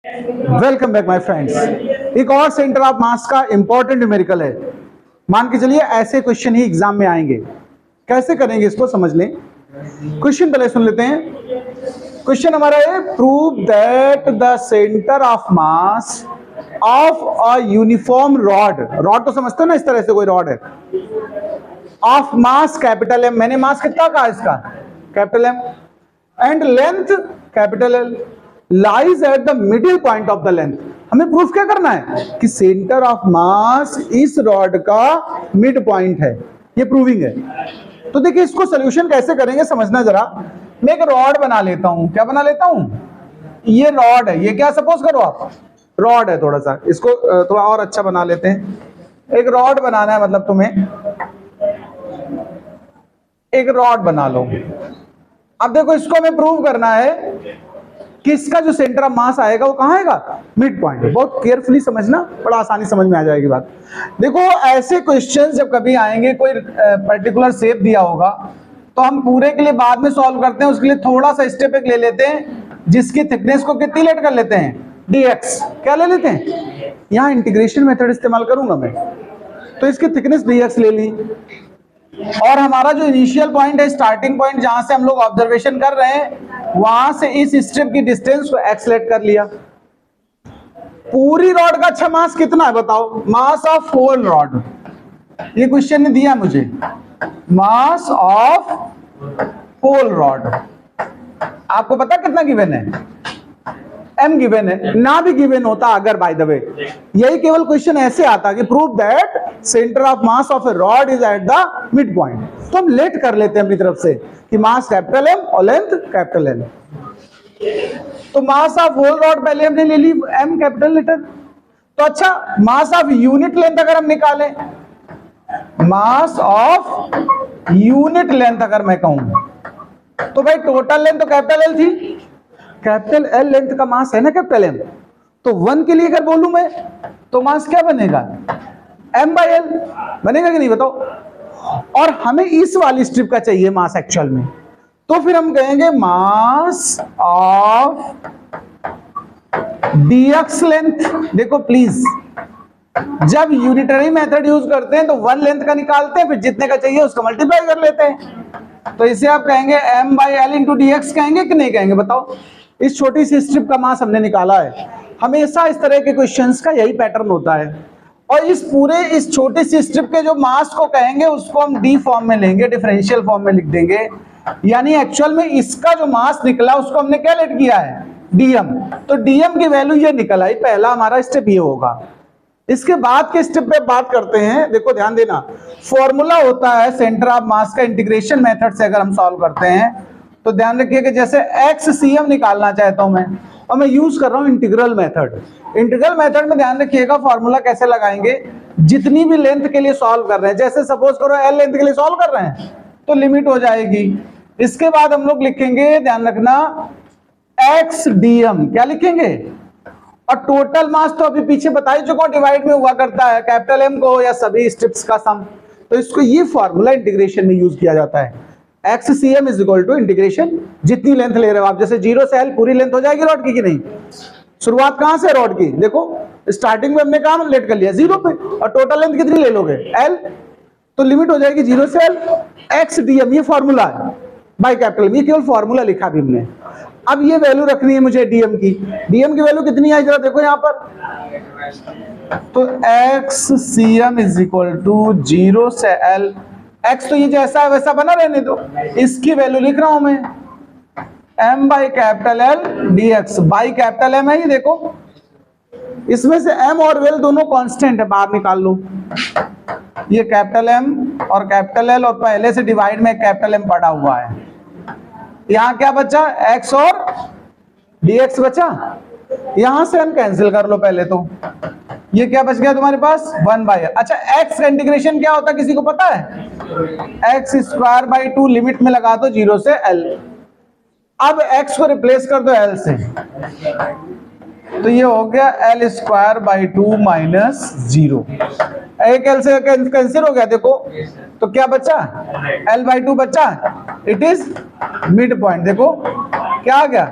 Welcome back my friends. एक और centre of mass का इंपॉर्टेंट न्यूमेरिकल है। मान के चलिए ऐसे क्वेश्चन ही एग्जाम में आएंगे। कैसे करेंगे इसको समझ लें। क्वेश्चन पहले सुन लेते हैं। क्वेश्चन हमारा है, prove that the centre of mass of a uniform rod. Rod तो समझते हो ना, इस तरह से कोई रॉड है, ऑफ मास कैपिटल एम। मैंने मास कितना कहा इसका, capital M, and length capital L, lies at the middle point of the length. हमें प्रूफ क्या करना है कि सेंटर ऑफ मास इस रॉड का मिड पॉइंट है। ये प्रूविंग है। तो देखिए इसको सोल्यूशन कैसे करेंगे समझना जरा। मैं एक रॉड बना लेता हूं। क्या बना लेता हूं? ये रॉड है। ये क्या सपोज करो आप, रॉड है। थोड़ा सा इसको थोड़ा और अच्छा बना लेते हैं। एक रॉड बनाना है, मतलब तुम्हें एक रॉड बना लो। अब देखो इसको हमें प्रूव करना है कि इसका जो सेंटर ऑफ मास आएगा वो कहां आएगा, मिड पॉइंट। बहुत केयरफुली समझना, बड़ा आसानी समझ में आ जाएगी बात। देखो ऐसे क्वेश्चंस जब कभी आएंगे, कोई पर्टिकुलर शेप दिया होगा तो हम पूरे के लिए बाद में सॉल्व करते हैं। उसके लिए थोड़ा सा स्टेप एक ले लेते हैं, जिसकी थिकनेस को कितनी लेट कर लेते हैं, dx। क्या ले लेते हैं, यहां इंटीग्रेशन मेथड इस्तेमाल करूंगा मैं, तो इसकी थिकनेस dx ले ली। और हमारा जो इनिशियल पॉइंट है, स्टार्टिंग पॉइंट जहां से हम लोग ऑब्जर्वेशन कर रहे हैं, वहां से इस स्ट्रिप की डिस्टेंस को x लेट कर लिया। पूरी रॉड का अच्छा मास कितना है बताओ, मास ऑफ होल रॉड। ये क्वेश्चन ने दिया मुझे, मास ऑफ होल रॉड। आपको पता कितना गिवन है, m गिवन है। ना भी गिवन होता अगर, बाय द वे यही केवल क्वेश्चन ऐसे आता कि prove that centre of mass of A rod is at the mid point, तो हम लेट कर लेते हैं अपनी तरफ से कि मास कैपिटल M और लेंथ कैपिटल L। तो मास ऑफ होल रॉड पहले हमने ले ली m कैपिटल लेटर। तो अच्छा मास ऑफ यूनिट लेंथ अगर हम निकालें, मास ऑफ यूनिट लेंथ अगर मैं कहूं, तो भाई टोटल लेंथ तो कैपिटल L थी, कैपिटल L लेंथ का मास है ना कैपिटल M। तो 1 के लिए अगर बोलूं मैं तो मास क्या बनेगा, m/L बनेगा कि नहीं बताओ। और हमें इस वाली स्ट्रिप का चाहिए मास एक्चुअल में, तो फिर हम कहेंगे मास ऑफ dx लेंथ। देखो प्लीज, जब यूनिटरी मेथड यूज करते हैं तो 1 लेंथ का निकालते हैं, फिर जितने का चाहिए उसका मल्टीप्लाई कर लेते हैं। तो इसे आप कहेंगे m/L इंटू dx, कहेंगे कि नहीं कहेंगे बताओ। इस छोटी सी स्ट्रिप का मास हमने निकाला है। हमेशा इस तरह के क्वेश्चंस का यही पैटर्न होता है। और इस छोटी सी स्ट्रिप के जो मास को कहेंगे उसको हम डी फॉर्म में लेंगे, डिफरेंशियल फॉर्म में लिख देंगे। यानी एक्चुअल में इसका जो मास निकला उसको हमने क्या लेट किया है, dm। तो dm की वैल्यू ये निकल आई। पहला हमारा स्टेप ये होगा। इसके बाद के स्टेप पे बात करते हैं। देखो ध्यान देना, फॉर्मूला होता है सेंटर ऑफ मास का इंटीग्रेशन मेथड से अगर हम सॉल्व करते हैं तो ध्यान रखिए कि जैसे XCM निकालना चाहता हूं मैं, और मैं यूज कर रहा हूं इंटीग्रल मेथड। इंटीग्रल मेथड में ध्यान रखिएगा फॉर्मूला कैसे लगाएंगे, जितनी भी लेंथ के लिए सॉल्व कर रहे हैं, जैसे सपोज करो L लेंथ के लिए सॉल्व कर रहे हैं तो लिमिट हो जाएगी। इसके बाद हम लोग लिखेंगे, ध्यान रखना, XDM। क्या लिखेंगे, और टोटल मास तो अभी पीछे बता ही चुका हूं, डिवाइड में हुआ करता है कैपिटल M को या सभी स्ट्रिप्स का सम। तो इसको ये फॉर्मूला इंटीग्रेशन में यूज किया जाता है। XCM is equal to integration, जितनी लेंथ ले रहे हो आप, जैसे 0 से L पूरी लेंथ हो जाएगी रॉड की कि नहीं। शुरुआत कहां से रॉड की, देखो स्टार्टिंग में हमने कहां लेट कर लिया, 0 पे, और टोटल लेंथ कितनी ले लोगे, L। तो लिमिट हो जाएगी 0 से L। XDM ये फॉर्मूला है बाय कैपिटल, ये केवल फॉर्मूला लिखा भी हमने। अब ये वैल्यू रखनी है मुझे डीएम की। डीएम की वैल्यू कितनी आई जरा देखो यहां पर, तो XCM इज इक्वल टू 0 से L। X तो ये जैसा है वैसा बना रहने दो, इसकी वैल्यू लिख रहा हूं मैं M by capital L dx। By capital M है ये, देखो इसमें से M और L दोनों कांस्टेंट है, बाहर निकाल लो। ये कैपिटल M और कैपिटल L, और पहले से डिवाइड में कैपिटल M पड़ा हुआ है। यहां क्या बचा, x और dx बचा। यहां से हम कैंसिल कर लो पहले तो, ये क्या बच गया तुम्हारे पास, 1/। अच्छा x का इंटीग्रेशन क्या होता है किसी को पता है, x²/2 लिमिट में लगा दो 0 से L। अब x को रिप्लेस कर दो L से, तो ये हो गया L²/2 माइनस 0। एक L से कैंसिल हो गया देखो, तो क्या बचा, L/2 बचा। It is mid point. देखो क्या आ गया,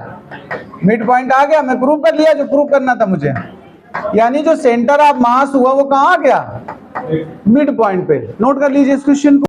मिड पॉइंट आ गया, मैं प्रूव कर लिया जो प्रूव करना था मुझे। यानी जो सेंटर ऑफ मास हुआ वो कहाँ आ गया, मिड पॉइंट पे। नोट कर लीजिए इस क्वेश्चन को।